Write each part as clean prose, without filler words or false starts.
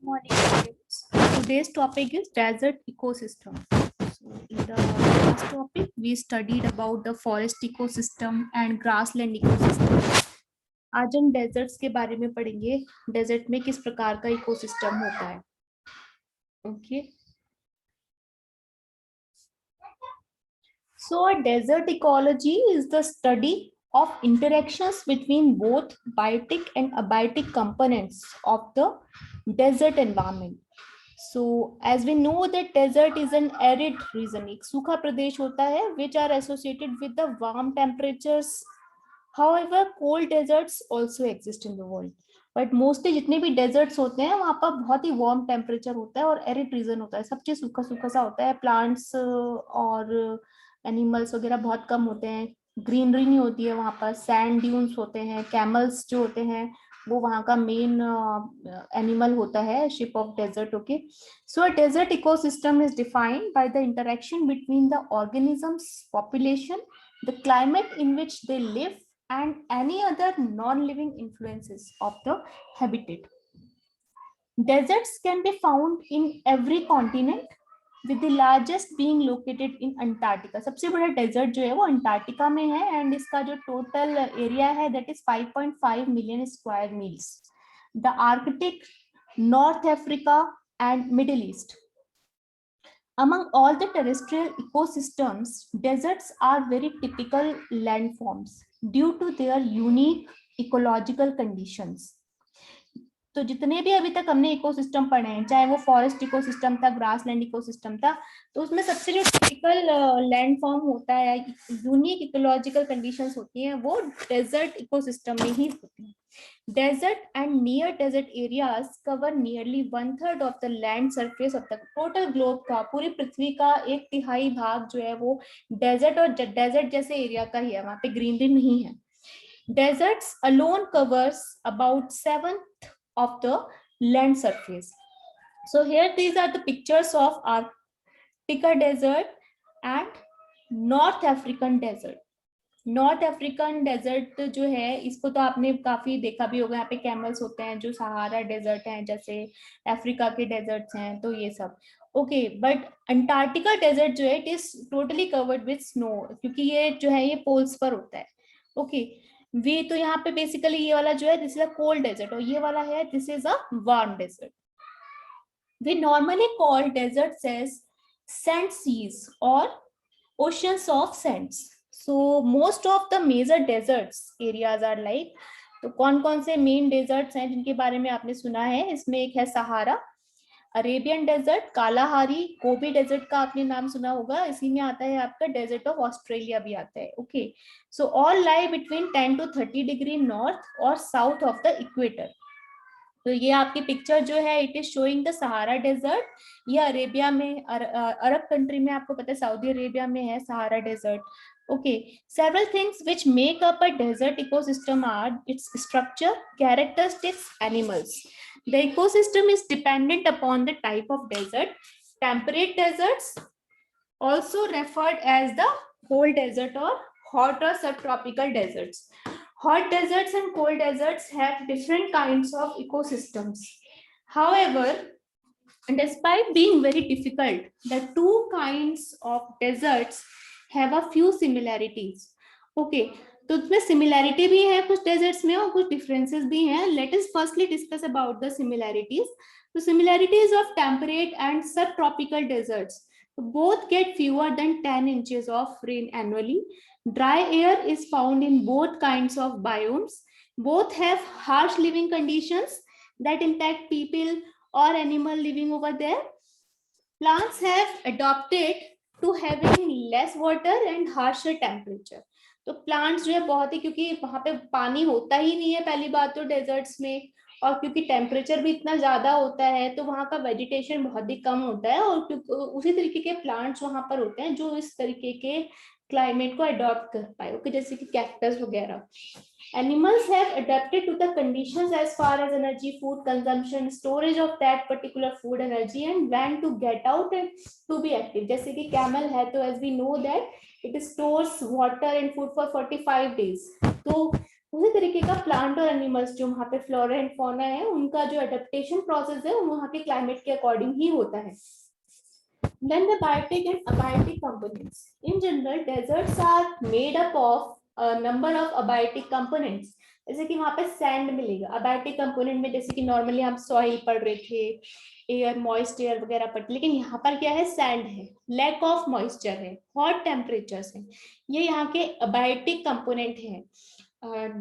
Morning, students. Today's topic is desert ecosystem. So, in the last topic, we studied about the forest ecosystem and grassland ecosystem. आज हम desserts के बारे में पढ़ेंगे. Desert में किस प्रकार का इकोसिस्टम होता है. Okay. So, a desert ecology is the study of interactions between both biotic and abiotic components of the desert environment. So as we know that desert is an arid region, एक सूखा प्रदेश होता है which are associated with the warm temperatures. However, cold deserts also exist in the world. But mostly जितने भी deserts होते हैं वहाँ पर बहुत ही warm temperature होता है और arid region होता है. सब चीज सूखा सूखा सा होता है. Plants और animals वगैरह बहुत कम होते हैं. ग्रीनरी नहीं होती है वहाँ पर. सैंड ड्यून्स होते हैं. कैमल्स जो होते हैं वो वहाँ का मेन एनिमल होता है. Ship of desert. Okay. So a desert ecosystem is defined by the interaction between the organisms population, the climate in which they live, and any other non-living influences of the habitat. Deserts can be found in every continent, with the largest being located in Antarctica. सबसे बड़ा desert जो है वो Antarctica में है and इसका जो total area है that is 5.5 million square meals. The Arctic, north Africa and middle east. Among all the terrestrial ecosystems, deserts are very typical landforms due to their unique ecological conditions. तो जितने भी अभी तक हमने ecosystem पढ़े हैं, चाहे वो फॉरेस्ट इकोसिस्टम था, ग्रासलैंड इकोसिस्टम था, तो उसमें सबसे जो टिपिकल लैंड फॉर्म होता है, यूनिक इकोलॉजिकल कंडीशंस होती हैं, वो डेजर्ट इकोसिस्टम में ही होती हैं. Desert and near desert areas cover nearly 1/3 of the land surface of the total globe का, पूरी पृथ्वी का 1/3 भाग जो है वो डेजर्ट और डेजर्ट जैसे एरिया का ही है. वहां पे ग्रीनरी नहीं है. Deserts alone covers about 1/7 of the land surface. So here these are the pictures of Arctica desert and North African desert. North African desert जो है इसको तो आपने काफी देखा भी होगा. यहाँ पे कैमल्स होते हैं. जो सहारा डेजर्ट हैं जैसे अफ्रीका के डेजर्ट्स हैं, तो ये सब ओके. बट अंटार्कटिका डेजर्ट जो है it is totally covered with snow, क्योंकि ये जो है ये पोल्स पर होता है. ओके. वी तो यहाँ पे बेसिकली ये वाला जो है this is a cold desert और ये वाला है this is a warm desert. We normally call deserts as sand seas और oceans of sands. So most of the major deserts areas are like, तो कौन कौन से मेन डेजर्ट्स हैं जिनके बारे में आपने सुना है. इसमें एक है Sahara, Arabian desert, Kalahari, Gobi desert का आपने नाम सुना होगा. इसी में आता है आपका डेजर्ट ऑफ ऑस्ट्रेलिया भी आता है. Okay. So all lie between 10 to 30 degree north और साउथ ऑफ द इक्वेटर. तो ये आपकी पिक्चर जो है it is showing the Sahara desert. ये अरेबिया में अरब कंट्री में, आपको पता है सऊदी अरेबिया में है Sahara desert. Okay. Several things which make up a desert ecosystem are its structure, characteristics, animals. The ecosystem is dependent upon the type of desert. Temperate deserts also referred as the cold desert or hot or subtropical deserts. Hot deserts and cold deserts have different kinds of ecosystems. However, despite being very difficult, the two kinds of deserts have a few similarities. Okay, तो उसमें similarity भी है कुछ desserts में और कुछ differences भी हैं. Let us firstly discuss about the similarities. तो similarities of temperate and subtropical deserts. Both get fewer than 10 inches of rain annually. Dry air is found in both kinds of biomes. Both have harsh living conditions that impact people or animal living over there. Plants have adapted to having less water and harsher temperature. तो plants जो है बहुत ही, क्योंकि वहां पे पानी होता ही नहीं है पहली बात तो डेजर्ट्स में, और क्योंकि टेम्परेचर भी इतना ज्यादा होता है तो वहाँ का वेजिटेशन बहुत ही कम होता है. और उसी तरीके के प्लांट्स वहां पर होते हैं जो इस तरीके के क्लाइमेट को अडॉप्ट कर पाए. ओके, जैसे कि कैक्टस वगैरह. Animals have adapted to the conditions as far as energy, food consumption, storage of that particular food energy, and when to get out and to be active. जैसे कि camel है तो as we know that it stores water and food for 45 days. तो उसी तरीके का plant और animals जो वहाँ पे फ्लोरा एंड फौना है, उनका जो अडेप्टेशन प्रोसेस है वो वहाँ के क्लाइमेट के अकॉर्डिंग ही होता है. Then the biotic and abiotic components. In general, deserts are made up of a number of abiotic components. जैसे कि वहाँ पे सैंड मिलेगा. अबायोटिक कंपोनेंट में जैसे कि नॉर्मली हम सॉइल पढ़ रहे थे, एयर, मॉइस्ट एयर वगैरह पढ़ते, लेकिन यहाँ पर क्या है, सैंड है, लैक ऑफ मॉइस्चर है, हॉट टेम्परेचर्स है, ये यहाँ के अबायोटिक कंपोनेंट है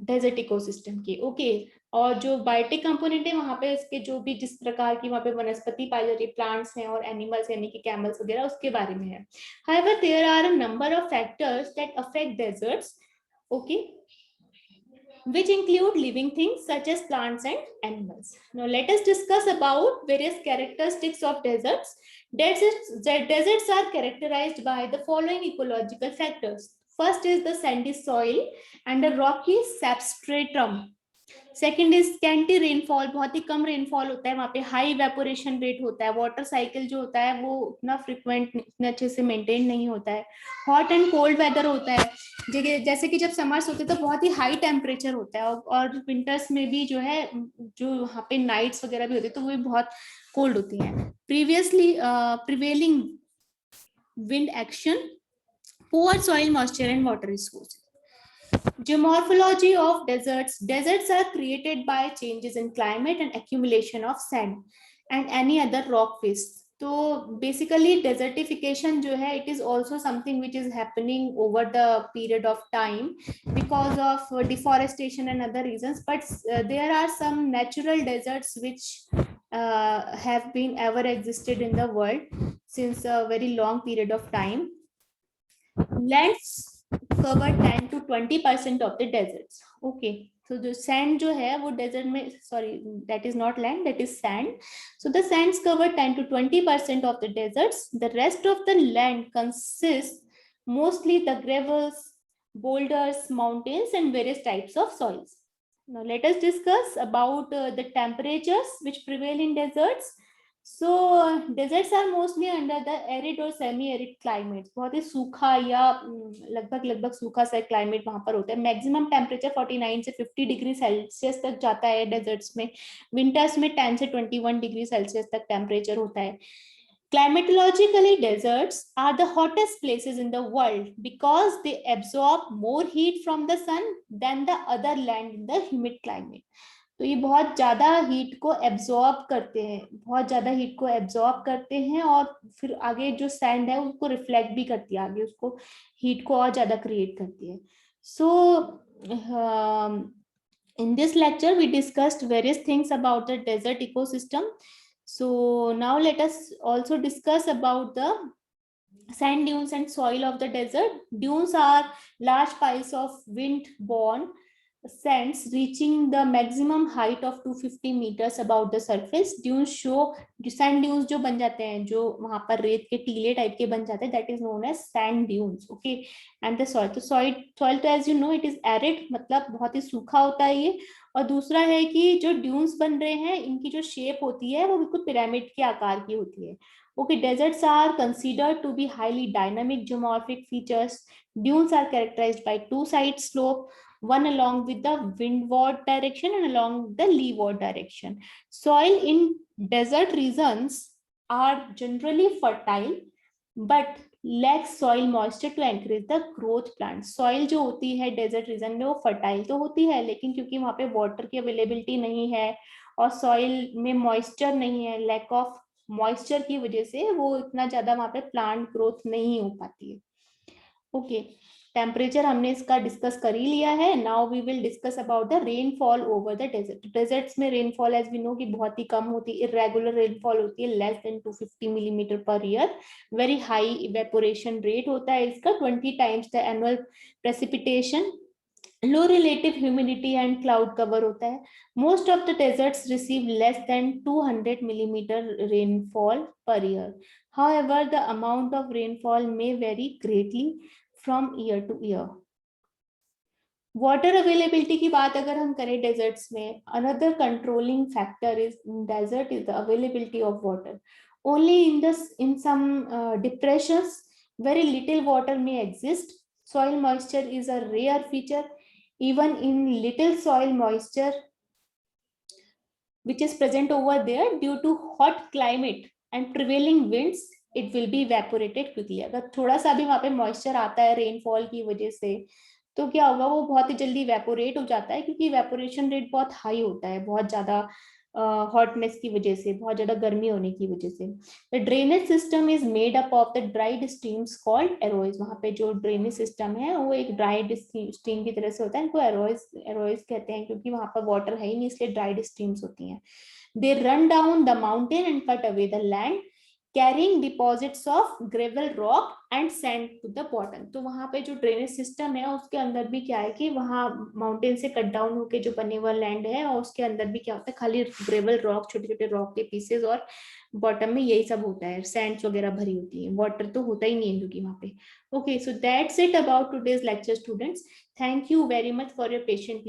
डेजर्ट इकोसिस्टम के. ओके. और जो बायोटिक कंपोनेंट है वहां पे इसके जो भी जिस प्रकार की वहां पे वनस्पति पाई जाती है, प्लांट्स हैं और एनिमल्स यानी कि कैमल्स वगैरह, उसके बारे में है. However there are a number of factors that affect deserts, okay, which include living things such as plants and animals. Now let us discuss about various characteristics of deserts. Deserts are characterized by the following ecological factors. First is the sandy soil and a rocky substratum. Second is scanty rainfall, बहुत ही कम rainfall होता है वहाँ पे, high evaporation rate होता है, water cycle जो होता है वो उतना फ्रिक्वेंट, इतने अच्छे से मेंटेन नहीं होता है, हॉट एंड कोल्ड वेदर होता है, जैसे कि जब समर्स होते हैं तो बहुत ही हाई टेम्परेचर होता है, और विंटर्स में भी जो है, जो वहाँ पे नाइट्स वगैरह भी होती है तो वो भी बहुत कोल्ड होती है. Previously prevailing wind action, poor soil moisture and water resources. Geomorphology of deserts. Deserts are created by changes in climate and accumulation of sand and any other rock face. So basically desertification जो है, it is also something which is happening over the period of time because of deforestation and other reasons. But there are some natural deserts which have been ever existed in the world since a very long period of time. Lands cover 10 to 20% of the deserts. Okay, so the sand जो है वो desert में, sorry, that is not land, that is sand. So the sands cover 10 to 20% of the deserts. The rest of the land consists mostly the gravels, boulders, mountains, and various types of soils. Now let us discuss about the temperatures which prevail in deserts. So deserts are mostly under the arid और semi arid climates. बहुत ही सूखा या लगभग सूखा सा climate वहां पर होता है. मैक्सिमम टेम्परेचर 49 से 50 डिग्री सेल्सियस तक जाता है डेजर्ट्स में. विंटर्स में 10 से 21 डिग्री सेल्सियस तक टेम्परेचर होता है. Climatologically, deserts are the hottest places in the world because they absorb more heat from the sun than the other land in the humid climate. तो ये बहुत ज्यादा हीट को एब्जॉर्ब करते हैं, बहुत ज्यादा हीट को एब्जॉर्ब करते हैं, और फिर आगे जो सैंड है उसको रिफ्लेक्ट भी करती है, आगे उसको हीट को और ज्यादा क्रिएट करती है. सो in this lecture we discussed various things about the desert ecosystem. So now let us also discuss about the sand dunes and soil of the desert. Dunes are large piles of wind-borne sands reaching the maximum height of 250 meters above the surface. Dunes show, sand dunes जो बन जाते हैं, जो वहां पर रेत के टीले टाइप के बन जाते हैं, that is known as sand dunes. Okay, and the soil, तो soil तो as you know it is arid, मतलब बहुत ही सूखा होता है ये. और दूसरा है कि जो ड्यून्स बन रहे हैं इनकी जो शेप होती है वो बिल्कुल पिरामिड के आकार की होती है. Okay, deserts are considered to be highly dynamic geomorphic features. Dunes are characterized by two-side slope, one along with the windward direction and along the leeward direction. Soil in desert regions are generally fertile, but lacks soil moisture to encourage the growth plants. Soil जो होती है desert region में वो fertile तो होती है, लेकिन क्योंकि वहाँ पे water की availability नहीं है और soil में moisture नहीं है, lack of moisture की वजह से वो इतना ज्यादा वहाँ पे plant growth नहीं हो पाती है. ओके, टेम्परेचर हमने इसका डिस्कस कर ही लिया है. Now we will discuss about the rainfall over the desert. Deserts में रेनफॉल एज वी नो कि बहुत ही कम होती है, इरेगुलर रेनफॉल होती है, less than 250 millimetre per year. Very high evaporation rate होता है इसका, 20 times the annual precipitation. Low relative humidity and cloud cover होता है. Most of the deserts receive less than 200 millimetre rainfall per year. However, the amount of rainfall may vary greatly from year to year. Water availability की बात अगर हम करें deserts में, another controlling factor is in desert is the availability of water. Only in some depressions very little water may exist. Soil moisture is a rare feature. even in little soil moisture which is present over there due to hot climate and prevailing winds, it will be evaporated quickly. अगर थोड़ा सा भी वहां पे moisture आता है rainfall की वजह से, तो क्या होगा, वो बहुत ही जल्दी इवेपोरेट हो जाता है, क्योंकि इवेपोरेशन रेट बहुत हाई होता है, बहुत ज्यादा हॉटनेस की वजह से, बहुत ज्यादा गर्मी होने की वजह से. The drainage system is made up of the dried streams called arroyos. वहां पे जो ड्रेनेज सिस्टम है वो एक ड्राइड स्ट्रीम की तरह से होता है, इनको एरोइज एरोइज कहते हैं, क्योंकि वहां पर वाटर है ही नहीं, इसलिए ड्राइड स्ट्रीम्स होती हैं. They run down the mountain and cut away the land, carrying deposits of gravel rock and sand to the bottom. तो वहां पे जो ड्रेनेज सिस्टम है उसके अंदर भी क्या है कि वहां माउंटेन से कट डाउन होके जो बने हुआ लैंड है, और उसके अंदर भी क्या होता है, खाली ग्रेवल रॉक, छोटे छोटे रॉक के पीसेस, और बॉटम में यही सब होता है, सैंड्स वगैरह भरी होती है, वाटर तो होता ही नहीं है क्योंकि वहां पे. Okay, so that's it about today's lecture students. Thank you very much for your patient.